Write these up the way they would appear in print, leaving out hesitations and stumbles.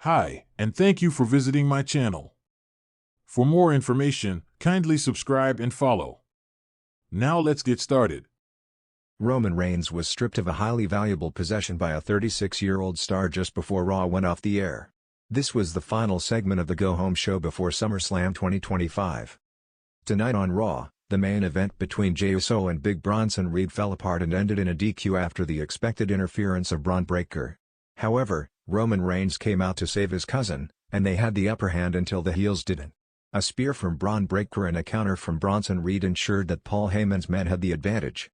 Hi, and thank you for visiting my channel. For more information, kindly subscribe and follow. Now let's get started. Roman Reigns was stripped of a highly valuable possession by a 36-year-old star just before Raw went off the air. This was the final segment of the go-home show before SummerSlam 2025. Tonight on Raw, the main event between Jey Uso and Big Bronson Reed fell apart and ended in a DQ after the expected interference of Braun Breaker. However, Roman Reigns came out to save his cousin, and they had the upper hand until the heels didn't. A spear from Braun Breaker and a counter from Bronson Reed ensured that Paul Heyman's men had the advantage.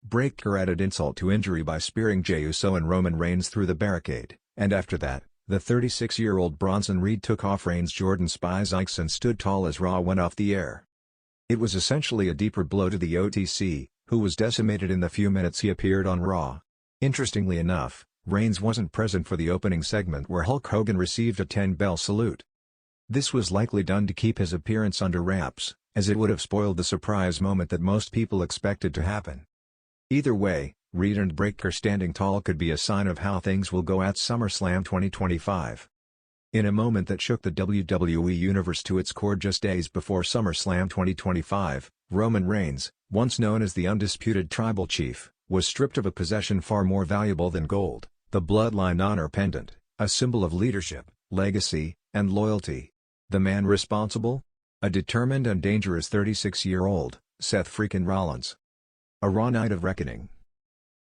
Breaker added insult to injury by spearing Jey Uso and Roman Reigns through the barricade, and after that, the 36-year-old Bronson Reed took off Reigns' Jordan spikes and stood tall as Raw went off the air. It was essentially a deeper blow to the OTC, who was decimated in the few minutes he appeared on Raw. Interestingly enough, Reigns wasn't present for the opening segment where Hulk Hogan received a 10-bell salute. This was likely done to keep his appearance under wraps, as it would have spoiled the surprise moment that most people expected to happen. Either way, Reed and Breaker standing tall could be a sign of how things will go at SummerSlam 2025. In a moment that shook the WWE Universe to its core just days before SummerSlam 2025, Roman Reigns, once known as the undisputed Tribal Chief, was stripped of a possession far more valuable than gold, the Bloodline Honor Pendant, a symbol of leadership, legacy, and loyalty. The man responsible? A determined and dangerous 36-year-old, Seth freakin' Rollins. A Raw night of reckoning.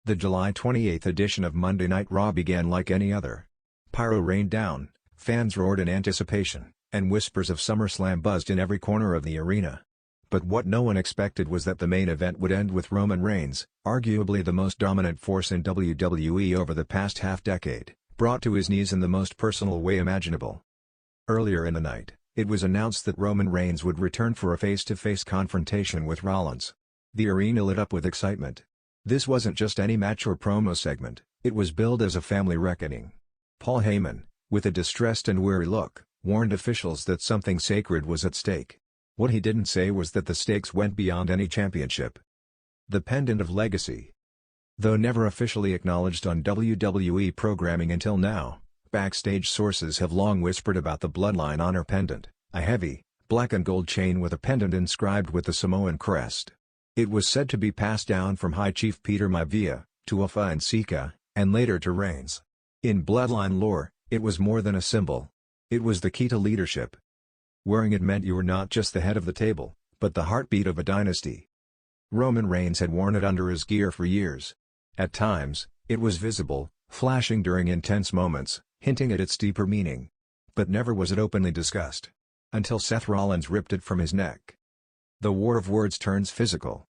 The July 28th edition of Monday Night Raw began like any other. Pyro rained down, fans roared in anticipation, and whispers of SummerSlam buzzed in every corner of the arena. But what no one expected was that the main event would end with Roman Reigns, arguably the most dominant force in WWE over the past half-decade, brought to his knees in the most personal way imaginable. Earlier in the night, it was announced that Roman Reigns would return for a face-to-face confrontation with Rollins. The arena lit up with excitement. This wasn't just any match or promo segment, it was billed as a family reckoning. Paul Heyman, with a distressed and weary look, warned officials that something sacred was at stake. What he didn't say was that the stakes went beyond any championship. The pendant of legacy. Though never officially acknowledged on WWE programming until now, backstage sources have long whispered about the Bloodline Honor Pendant, a heavy, black and gold chain with a pendant inscribed with the Samoan crest. It was said to be passed down from High Chief Peter Maivia, to Afa and Sika, and later to Reigns. In Bloodline lore, it was more than a symbol. It was the key to leadership. Wearing it meant you were not just the head of the table, but the heartbeat of a dynasty. Roman Reigns had worn it under his gear for years. At times, it was visible, flashing during intense moments, hinting at its deeper meaning. But never was it openly discussed. Until Seth Rollins ripped it from his neck. The war of words turns physical.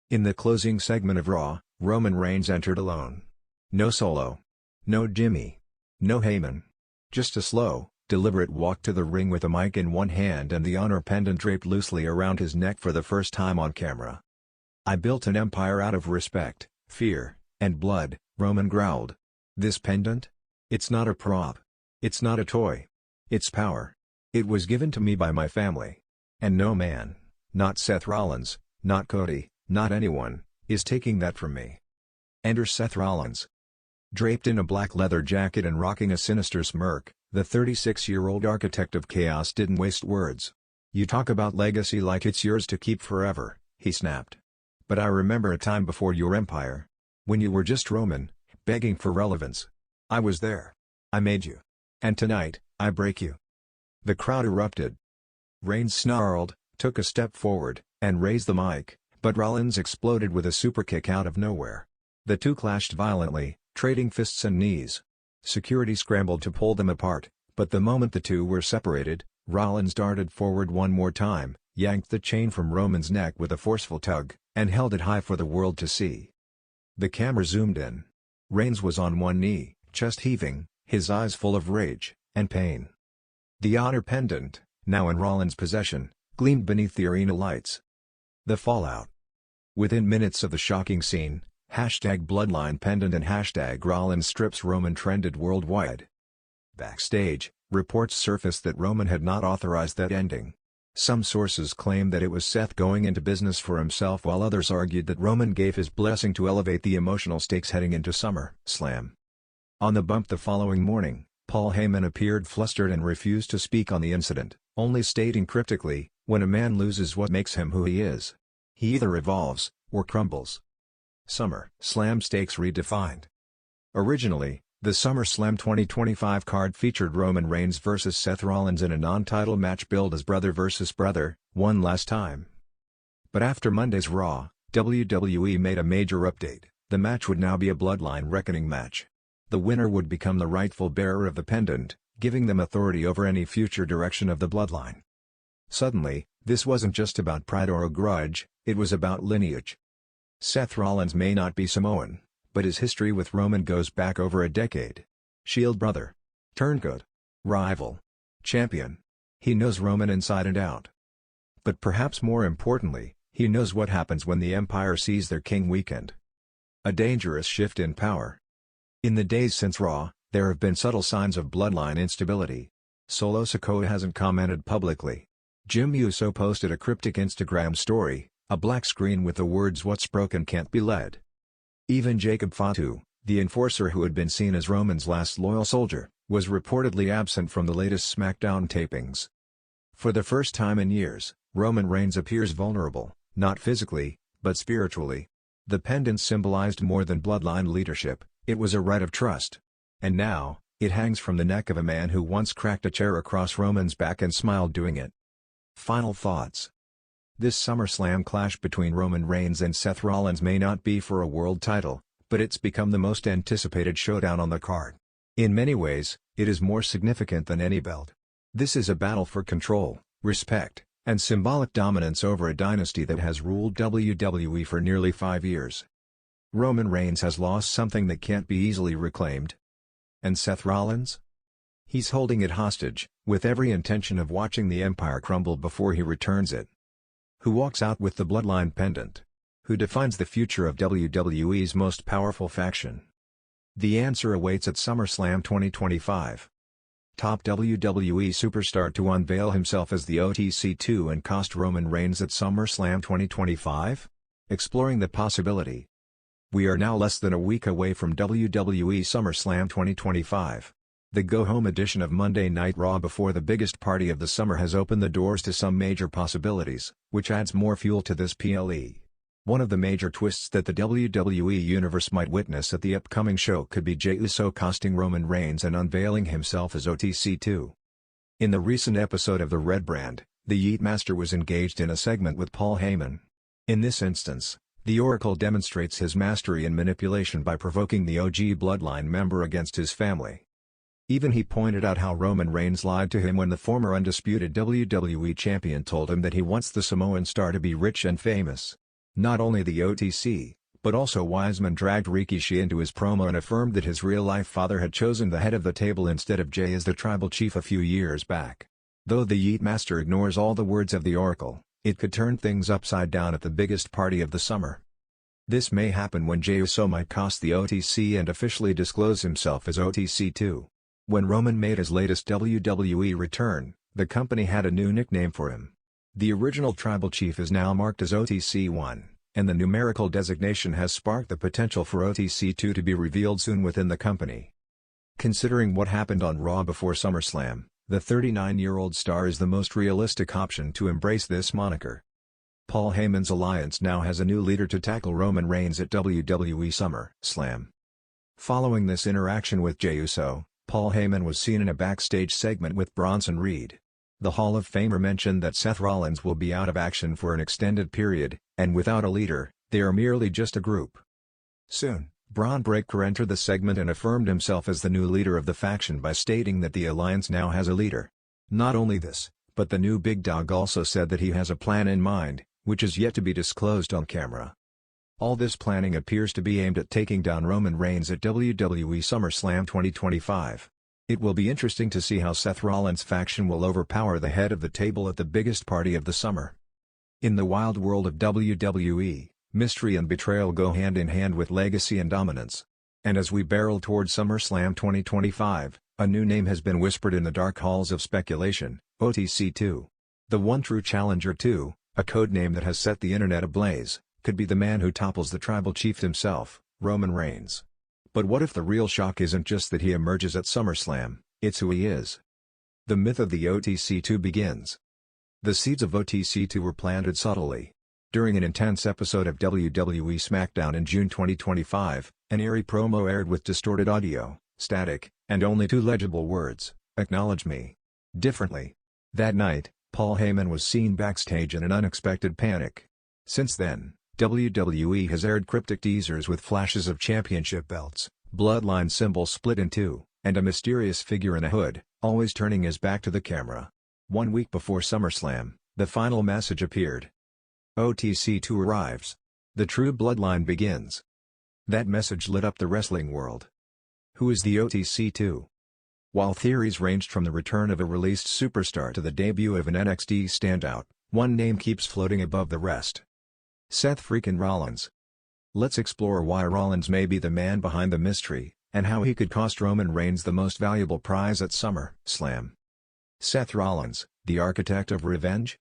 In the closing segment of Raw, Roman Reigns entered alone. No Solo. No Jimmy. No Heyman. Just a slow, deliberate walk to the ring with a mic in one hand and the honor pendant draped loosely around his neck for the first time on camera. "I built an empire out of respect, fear, and blood," Roman growled. "This pendant? It's not a prop. It's not a toy. It's power. It was given to me by my family. And no man, not Seth Rollins, not Cody, not anyone, is taking that from me." Enter Seth Rollins. Draped in a black leather jacket and rocking a sinister smirk, the 36-year-old architect of chaos didn't waste words. "You talk about legacy like it's yours to keep forever," he snapped. "But I remember a time before your empire. When you were just Roman, begging for relevance. I was there. I made you. And tonight, I break you." The crowd erupted. Reigns snarled, took a step forward, and raised the mic, but Rollins exploded with a superkick out of nowhere. The two clashed violently, trading fists and knees. Security scrambled to pull them apart, but the moment the two were separated, Rollins darted forward one more time, yanked the chain from Roman's neck with a forceful tug, and held it high for the world to see. The camera zoomed in. Reigns was on one knee, chest heaving, his eyes full of rage and pain. The honor pendant, now in Rollins' possession, gleamed beneath the arena lights. The fallout. Within minutes of the shocking scene, #Bloodline Pendant and #Rollins strips Roman trended worldwide. Backstage, reports surfaced that Roman had not authorized that ending. Some sources claimed that it was Seth going into business for himself, while others argued that Roman gave his blessing to elevate the emotional stakes heading into SummerSlam. On the bump the following morning, Paul Heyman appeared flustered and refused to speak on the incident, only stating cryptically, "When a man loses, what makes him who he is? He either evolves, or crumbles." SummerSlam stakes redefined. Originally, the SummerSlam 2025 card featured Roman Reigns vs. Seth Rollins in a non-title match billed as brother versus brother, one last time. But after Monday's Raw, WWE made a major update. The match would now be a Bloodline Reckoning match. The winner would become the rightful bearer of the pendant, giving them authority over any future direction of the Bloodline. Suddenly, this wasn't just about pride or a grudge, it was about lineage. Seth Rollins may not be Samoan, but his history with Roman goes back over a decade. Shield brother. Turncoat. Rival. Champion. He knows Roman inside and out. But perhaps more importantly, he knows what happens when the Empire sees their king weakened. A dangerous shift in power. In the days since Raw, there have been subtle signs of bloodline instability. Solo Sikoa hasn't commented publicly. Jim Uso posted a cryptic Instagram story, a black screen with the words "What's broken can't be led." Even Jacob Fatu, the enforcer who had been seen as Roman's last loyal soldier, was reportedly absent from the latest SmackDown tapings. For the first time in years, Roman Reigns appears vulnerable, not physically, but spiritually. The pendant symbolized more than bloodline leadership, it was a right of trust. And now, it hangs from the neck of a man who once cracked a chair across Roman's back and smiled doing it. Final thoughts. This SummerSlam clash between Roman Reigns and Seth Rollins may not be for a world title, but it's become the most anticipated showdown on the card. In many ways, it is more significant than any belt. This is a battle for control, respect, and symbolic dominance over a dynasty that has ruled WWE for nearly 5 years. Roman Reigns has lost something that can't be easily reclaimed. And Seth Rollins? He's holding it hostage, with every intention of watching the Empire crumble before he returns it. Who walks out with the Bloodline pendant? Who defines the future of WWE's most powerful faction? The answer awaits at SummerSlam 2025. Top WWE superstar to unveil himself as the OTC2 and cost Roman Reigns at SummerSlam 2025? Exploring the possibility. We are now less than a week away from WWE SummerSlam 2025. The go-home edition of Monday Night Raw before the biggest party of the summer has opened the doors to some major possibilities, which adds more fuel to this PLE. One of the major twists that the WWE Universe might witness at the upcoming show could be Jey Uso costing Roman Reigns and unveiling himself as OTC2. In the recent episode of The Red Brand, the Yeet Master was engaged in a segment with Paul Heyman. In this instance, the Oracle demonstrates his mastery in manipulation by provoking the OG Bloodline member against his family. Even he pointed out how Roman Reigns lied to him when the former undisputed WWE champion told him that he wants the Samoan star to be rich and famous. Not only the OTC, but also Wiseman dragged Rikishi into his promo and affirmed that his real-life father had chosen the head of the table instead of Jey as the tribal chief a few years back. Though the Yeet Master ignores all the words of the Oracle, it could turn things upside down at the biggest party of the summer. This may happen when Jey Uso might cost the OTC and officially disclose himself as OTC2. When Roman made his latest WWE return, the company had a new nickname for him. The original tribal chief is now marked as OTC1, and the numerical designation has sparked the potential for OTC2 to be revealed soon within the company. Considering what happened on Raw before SummerSlam, the 39-year-old star is the most realistic option to embrace this moniker. Paul Heyman's alliance now has a new leader to tackle Roman Reigns at WWE SummerSlam. Following this interaction with Jey Uso, Paul Heyman was seen in a backstage segment with Bronson Reed. The Hall of Famer mentioned that Seth Rollins will be out of action for an extended period, and without a leader, they are merely just a group. Soon, Braun Breaker entered the segment and affirmed himself as the new leader of the faction by stating that the alliance now has a leader. Not only this, but the new big dog also said that he has a plan in mind, which is yet to be disclosed on camera. All this planning appears to be aimed at taking down Roman Reigns at WWE SummerSlam 2025. It will be interesting to see how Seth Rollins' faction will overpower the head of the table at the biggest party of the summer. In the wild world of WWE, mystery and betrayal go hand in hand with legacy and dominance. And as we barrel towards SummerSlam 2025, a new name has been whispered in the dark halls of speculation, OTC2. The one true challenger 2, a codename that has set the internet ablaze, could be the man who topples the tribal chief himself, Roman Reigns. But what if the real shock isn't just that he emerges at SummerSlam, It's who he is. The myth of the OTC2 begins. The seeds of OTC2 were planted subtly. During an intense episode of WWE SmackDown in June 2025, an eerie promo aired with distorted audio, static, and only two legible words, "Acknowledge me." Differently. That night, Paul Heyman was seen backstage in an unexpected panic. Since then, WWE has aired cryptic teasers with flashes of championship belts, bloodline symbols split in two, and a mysterious figure in a hood, always turning his back to the camera. 1 week before SummerSlam, the final message appeared. OTC2 arrives. The true bloodline begins. That message lit up the wrestling world. Who is the OTC2? While theories ranged from the return of a released superstar to the debut of an NXT standout, one name keeps floating above the rest. Seth freakin' Rollins. Let's explore why Rollins may be the man behind the mystery, and how he could cost Roman Reigns the most valuable prize at SummerSlam. Seth Rollins, the architect of revenge?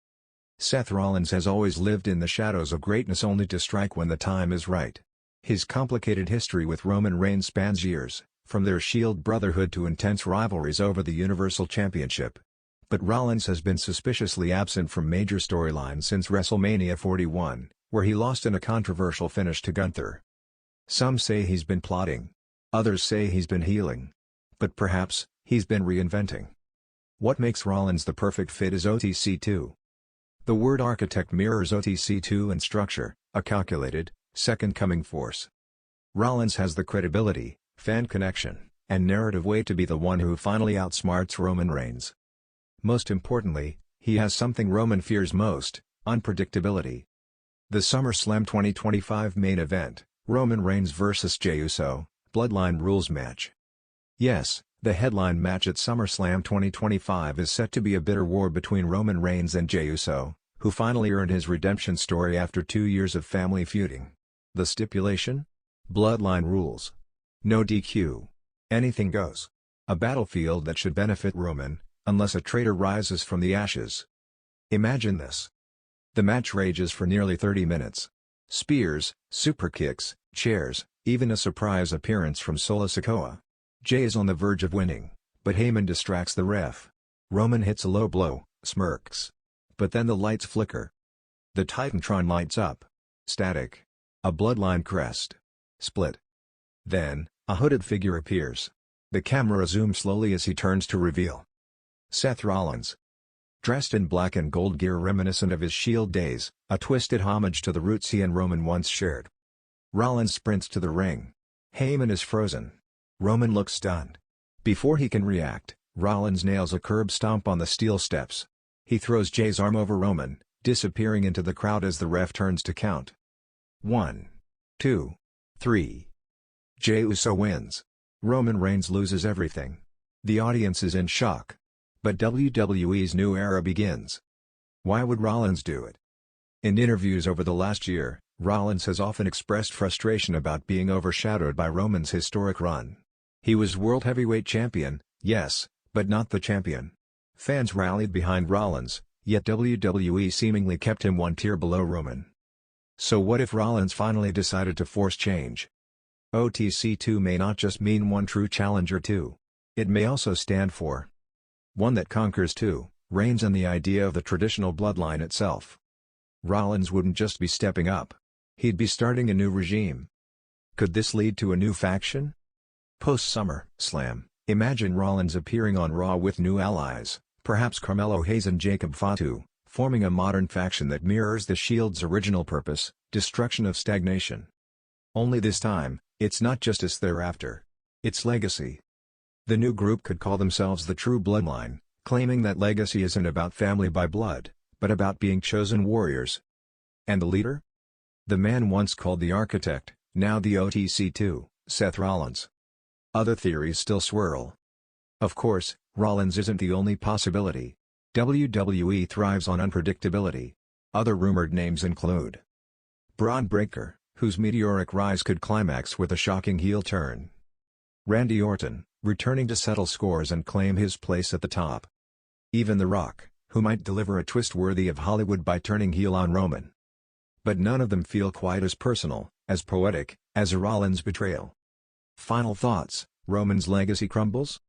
Seth Rollins has always lived in the shadows of greatness only to strike when the time is right. His complicated history with Roman Reigns spans years, from their Shield brotherhood to intense rivalries over the Universal Championship. But Rollins has been suspiciously absent from major storylines since WrestleMania 41, where he lost in a controversial finish to Gunther. Some say he's been plotting. Others say he's been healing. But perhaps, he's been reinventing. What makes Rollins the perfect fit is OTC2. The word architect mirrors OTC2 in structure, a calculated, second-coming force. Rollins has the credibility, fan connection, and narrative weight to be the one who finally outsmarts Roman Reigns. Most importantly, he has something Roman fears most, unpredictability. The SummerSlam 2025 main event, Roman Reigns vs. Jey Uso, Bloodline Rules match. Yes, the headline match at SummerSlam 2025 is set to be a bitter war between Roman Reigns and Jey Uso, who finally earned his redemption story after 2 years of family feuding. The stipulation? Bloodline rules. No DQ. Anything goes. A battlefield that should benefit Roman, unless a traitor rises from the ashes. Imagine this. The match rages for nearly 30 minutes. Spears, superkicks, chairs, even a surprise appearance from Solo Sikoa. Jey is on the verge of winning, but Heyman distracts the ref. Roman hits a low blow, smirks. But then the lights flicker. The Titantron lights up. Static. A bloodline crest. Split. Then, a hooded figure appears. The camera zooms slowly as he turns to reveal. Seth Rollins. Dressed in black and gold gear reminiscent of his Shield days, a twisted homage to the roots he and Roman once shared. Rollins sprints to the ring. Heyman is frozen. Roman looks stunned. Before he can react, Rollins nails a curb stomp on the steel steps. He throws Jey's arm over Roman, disappearing into the crowd as the ref turns to count. 1, 2, 3. Jey Uso wins. Roman Reigns loses everything. The audience is in shock. But WWE's new era begins. Why would Rollins do it? In interviews over the last year, Rollins has often expressed frustration about being overshadowed by Roman's historic run. He was World Heavyweight Champion, yes, but not the champion. Fans rallied behind Rollins, yet WWE seemingly kept him one tier below Roman. So what if Rollins finally decided to force change? OTC2 may not just mean one true challenger too. It may also stand for one that conquers two, Reigns and the idea of the traditional bloodline itself. Rollins wouldn't just be stepping up. He'd be starting a new regime. Could this lead to a new faction? Post-SummerSlam, imagine Rollins appearing on Raw with new allies, perhaps Carmelo Hayes and Jacob Fatu, forming a modern faction that mirrors the Shield's original purpose, destruction of stagnation. Only this time, it's not justice they're after. It's legacy. The new group could call themselves the True Bloodline, claiming that legacy isn't about family by blood, but about being chosen warriors. And the leader? The man once called the architect, now the OTC2, Seth Rollins. Other theories still swirl. Of course, Rollins isn't the only possibility. WWE thrives on unpredictability. Other rumored names include Braun Breaker, whose meteoric rise could climax with a shocking heel turn. Randy Orton, returning to settle scores and claim his place at the top. Even The Rock, who might deliver a twist worthy of Hollywood by turning heel on Roman. But none of them feel quite as personal, as poetic, as a Rollins betrayal. Final thoughts, Roman's legacy crumbles?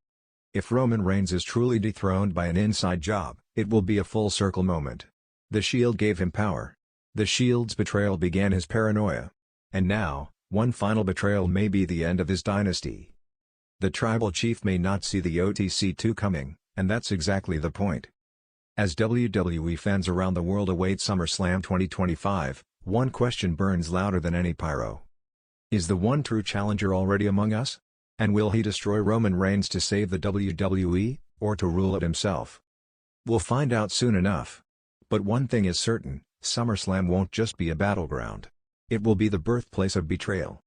If Roman Reigns is truly dethroned by an inside job, it will be a full circle moment. The Shield gave him power. The Shield's betrayal began his paranoia. And now, one final betrayal may be the end of his dynasty. The tribal chief may not see the OTC2 coming, and that's exactly the point. As WWE fans around the world await SummerSlam 2025, one question burns louder than any pyro. Is the one true challenger already among us? And will he destroy Roman Reigns to save the WWE, or to rule it himself? We'll find out soon enough. But one thing is certain, SummerSlam won't just be a battleground. It will be the birthplace of betrayal.